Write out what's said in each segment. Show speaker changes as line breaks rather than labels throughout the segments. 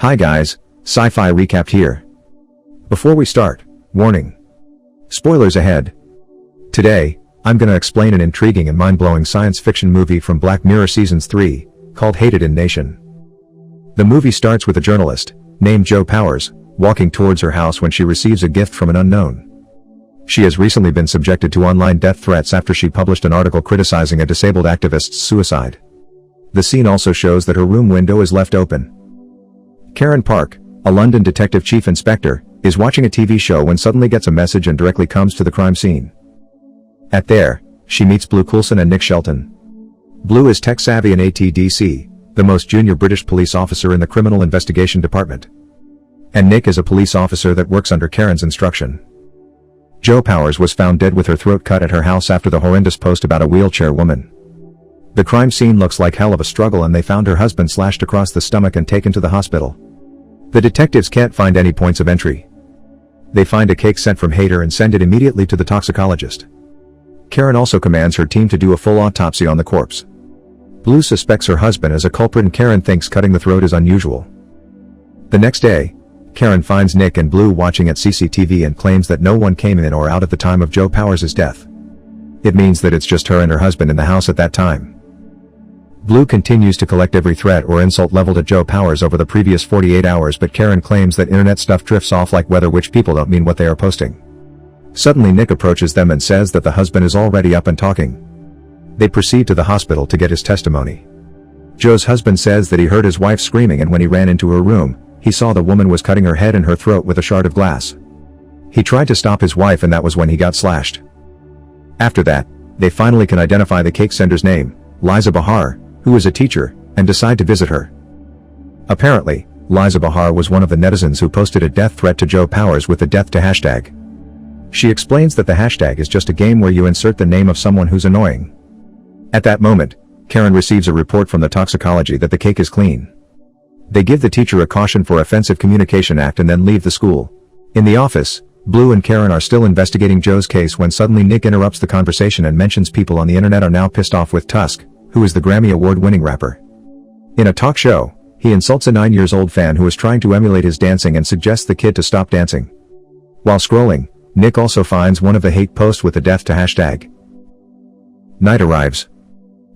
Hi guys, Sci-fi recap here. Before we start, warning. Spoilers ahead. Today, I'm gonna explain an intriguing and mind-blowing science fiction movie from Black Mirror Seasons 3, called Hated in Nation. The movie starts with a journalist, named Jo Powers, walking towards her house when she receives a gift from an unknown. She has recently been subjected to online death threats after she published an article criticizing a disabled activist's suicide. The scene also shows that her room window is left open. Karen Park, a London detective chief inspector, is watching a TV show when suddenly gets a message and directly comes to the crime scene. At there, she meets Blue Coulson and Nick Shelton. Blue is tech-savvy and ATDC, the most junior British police officer in the Criminal Investigation Department. And Nick is a police officer that works under Karen's instruction. Jo Powers was found dead with her throat cut at her house after the horrendous post about a wheelchair woman. The crime scene looks like hell of a struggle and they found her husband slashed across the stomach and taken to the hospital. The detectives can't find any points of entry. They find a cake sent from Hader and send it immediately to the toxicologist. Karen also commands her team to do a full autopsy on the corpse. Blue suspects her husband as a culprit and Karen thinks cutting the throat is unusual. The next day, Karen finds Nick and Blue watching at CCTV and claims that no one came in or out at the time of Jo Powers' death. It means that it's just her and her husband in the house at that time. Blue continues to collect every threat or insult leveled at Jo Powers over the previous 48 hours, but Karen claims that internet stuff drifts off like weather, which people don't mean what they are posting. Suddenly Nick approaches them and says that the husband is already up and talking. They proceed to the hospital to get his testimony. Jo's husband says that he heard his wife screaming and when he ran into her room, he saw the woman was cutting her head and her throat with a shard of glass. He tried to stop his wife and that was when he got slashed. After that, they finally can identify the cake sender's name, Liza Bahar, who is a teacher, and decide to visit her. Apparently, Liza Bahar was one of the netizens who posted a death threat to Jo Powers with the death to hashtag. She explains that the hashtag is just a game where you insert the name of someone who's annoying. At that moment, Karen receives a report from the toxicology that the cake is clean. They give the teacher a caution for Offensive Communication Act and then leave the school. In the office, Blue and Karen are still investigating Jo's case when suddenly Nick interrupts the conversation and mentions people on the internet are now pissed off with Tusk, who is the Grammy Award-winning rapper. In a talk show, he insults a 9-year-old fan who is trying to emulate his dancing and suggests the kid to stop dancing. While scrolling, Nick also finds one of the hate posts with the death to hashtag. Night arrives.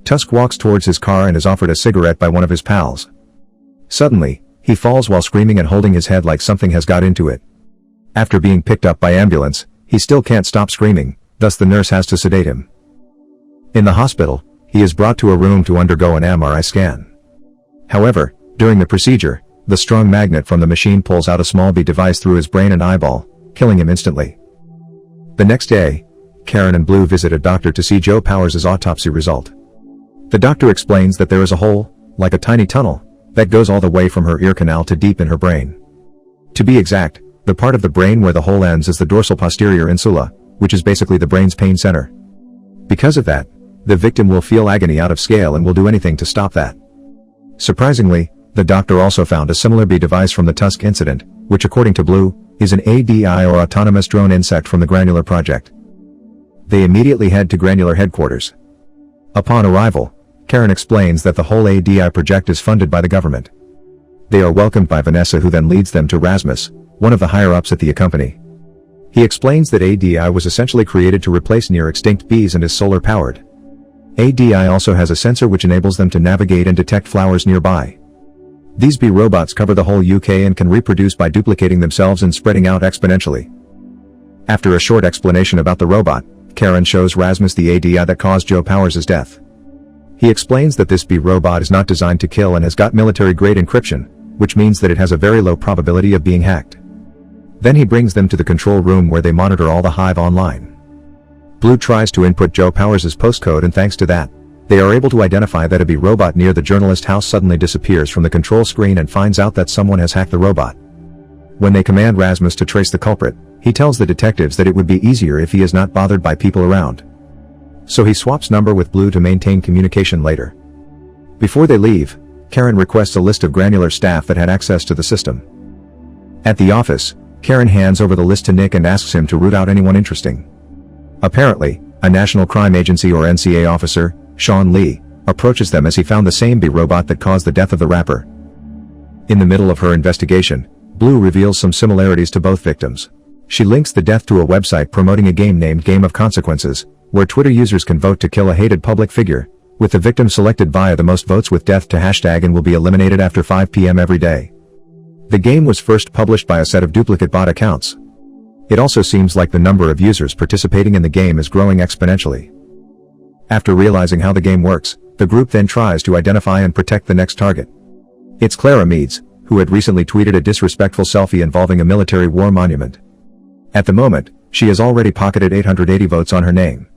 Tusk walks towards his car and is offered a cigarette by one of his pals. Suddenly, he falls while screaming and holding his head like something has got into it. After being picked up by ambulance, he still can't stop screaming, thus the nurse has to sedate him. In the hospital, he is brought to a room to undergo an MRI scan. However, during the procedure, the strong magnet from the machine pulls out a small bee device through his brain and eyeball, killing him instantly. The next day, Karen and Blue visit a doctor to see Jo Powers' autopsy result. The doctor explains that there is a hole, like a tiny tunnel, that goes all the way from her ear canal to deep in her brain. To be exact, the part of the brain where the hole ends is the dorsal posterior insula, which is basically the brain's pain center. Because of that, the victim will feel agony out of scale and will do anything to stop that. Surprisingly, the doctor also found a similar bee device from the Tusk incident, which according to Blue, is an ADI or autonomous drone insect from the Granular project. They immediately head to Granular headquarters. Upon arrival, Karen explains that the whole ADI project is funded by the government. They are welcomed by Vanessa, who then leads them to Rasmus, one of the higher-ups at the company. He explains that ADI was essentially created to replace near-extinct bees and is solar-powered. ADI also has a sensor which enables them to navigate and detect flowers nearby. These bee robots cover the whole UK and can reproduce by duplicating themselves and spreading out exponentially. After a short explanation about the robot, Karen shows Rasmus the ADI that caused Jo Powers' death. He explains that this bee robot is not designed to kill and has got military-grade encryption, which means that it has a very low probability of being hacked. Then he brings them to the control room where they monitor all the hive online. Blue tries to input Jo Powers' postcode and thanks to that, they are able to identify that a bee robot near the journalist house suddenly disappears from the control screen and finds out that someone has hacked the robot. When they command Rasmus to trace the culprit, he tells the detectives that it would be easier if he is not bothered by people around. So he swaps number with Blue to maintain communication later. Before they leave, Karen requests a list of Granular staff that had access to the system. At the office, Karen hands over the list to Nick and asks him to root out anyone interesting. Apparently, a National Crime Agency or NCA officer, Sean Lee, approaches them as he found the same bee robot that caused the death of the rapper. In the middle of her investigation, Blue reveals some similarities to both victims. She links the death to a website promoting a game named Game of Consequences, where Twitter users can vote to kill a hated public figure, with the victim selected via the most votes with death to hashtag and will be eliminated after 5 p.m. every day. The game was first published by a set of duplicate bot accounts. It also seems like the number of users participating in the game is growing exponentially. After realizing how the game works, the group then tries to identify and protect the next target. It's Clara Meads, who had recently tweeted a disrespectful selfie involving a military war monument. At the moment, she has already pocketed 880 votes on her name.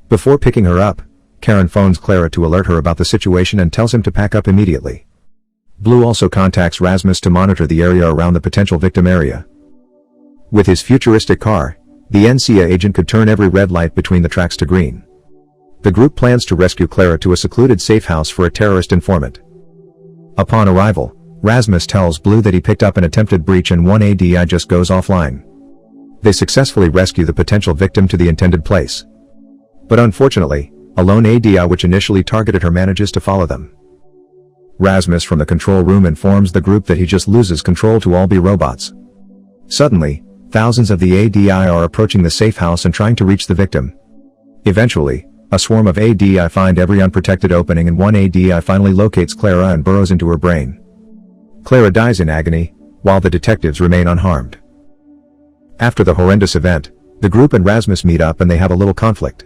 Before picking her up, Karen phones Clara to alert her about the situation and tells him to pack up immediately. Blue also contacts Rasmus to monitor the area around the potential victim area. With his futuristic car, the NCA agent could turn every red light between the tracks to green. The group plans to rescue Clara to a secluded safe house for a terrorist informant. Upon arrival, Rasmus tells Blue that he picked up an attempted breach and one ADI just goes offline. They successfully rescue the potential victim to the intended place. But unfortunately, a lone ADI which initially targeted her manages to follow them. Rasmus from the control room informs the group that he just loses control to all be robots. Suddenly, thousands of the ADI are approaching the safe house and trying to reach the victim. Eventually, a swarm of ADI find every unprotected opening and one ADI finally locates Clara and burrows into her brain. Clara dies in agony, while the detectives remain unharmed. After the horrendous event, the group and Rasmus meet up and they have a little conflict.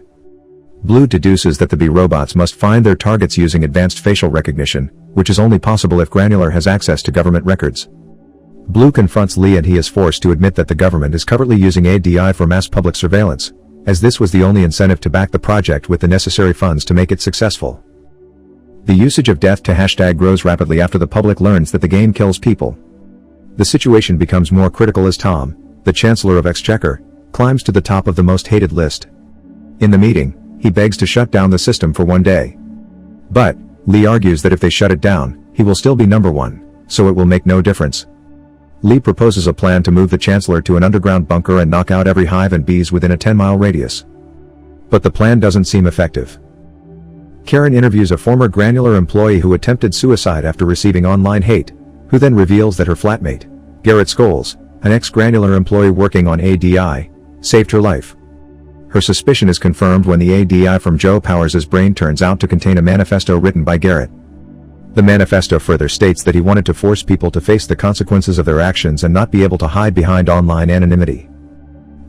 Blue deduces that the B-robots must find their targets using advanced facial recognition, which is only possible if Granular has access to government records. Blue confronts Lee and he is forced to admit that the government is covertly using ADI for mass public surveillance, as this was the only incentive to back the project with the necessary funds to make it successful. The usage of death to hashtag grows rapidly after the public learns that the game kills people. The situation becomes more critical as Tom, the Chancellor of Exchequer, climbs to the top of the most hated list. In the meeting, he begs to shut down the system for one day. But, Lee argues that if they shut it down, he will still be number one, so it will make no difference. Lee proposes a plan to move the Chancellor to an underground bunker and knock out every hive and bees within a 10-mile radius. But the plan doesn't seem effective. Karen interviews a former Granular employee who attempted suicide after receiving online hate, who then reveals that her flatmate, Garrett Scholes, an ex-Granular employee working on ADI, saved her life. Her suspicion is confirmed when the ADI from Joe Powers' brain turns out to contain a manifesto written by Garrett. The manifesto further states that he wanted to force people to face the consequences of their actions and not be able to hide behind online anonymity.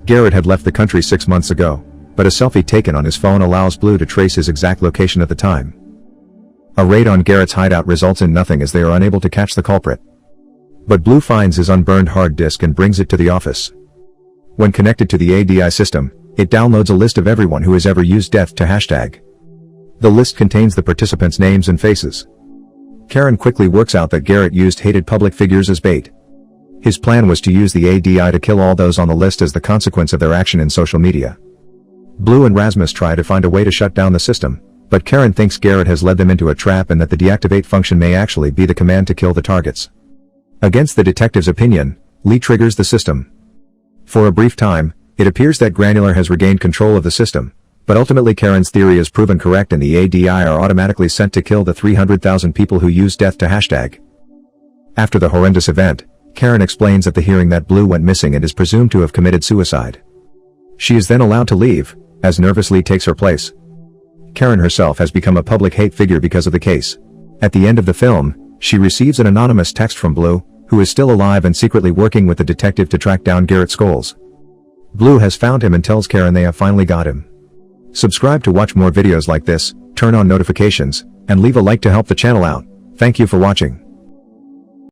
Garrett had left the country 6 months ago, but a selfie taken on his phone allows Blue to trace his exact location at the time. A raid on Garrett's hideout results in nothing as they are unable to catch the culprit. But Blue finds his unburned hard disk and brings it to the office. When connected to the ADI system, it downloads a list of everyone who has ever used death to hashtag. The list contains the participants' names and faces. Karen quickly works out that Garrett used hated public figures as bait. His plan was to use the ADI to kill all those on the list as the consequence of their action in social media. Blue and Rasmus try to find a way to shut down the system, but Karen thinks Garrett has led them into a trap and that the deactivate function may actually be the command to kill the targets. Against the detective's opinion, Lee triggers the system. For a brief time, it appears that Granular has regained control of the system, but ultimately Karen's theory is proven correct and the ADI are automatically sent to kill the 300,000 people who use death to hashtag. After the horrendous event, Karen explains at the hearing that Blue went missing and is presumed to have committed suicide. She is then allowed to leave, as Nervous Lee takes her place. Karen herself has become a public hate figure because of the case. At the end of the film, she receives an anonymous text from Blue, who is still alive and secretly working with the detective to track down Garrett Scholes. Blue has found him and tells Karen they have finally got him. Subscribe to watch more videos like this, turn on notifications, and leave a like to help the channel out. Thank you for watching.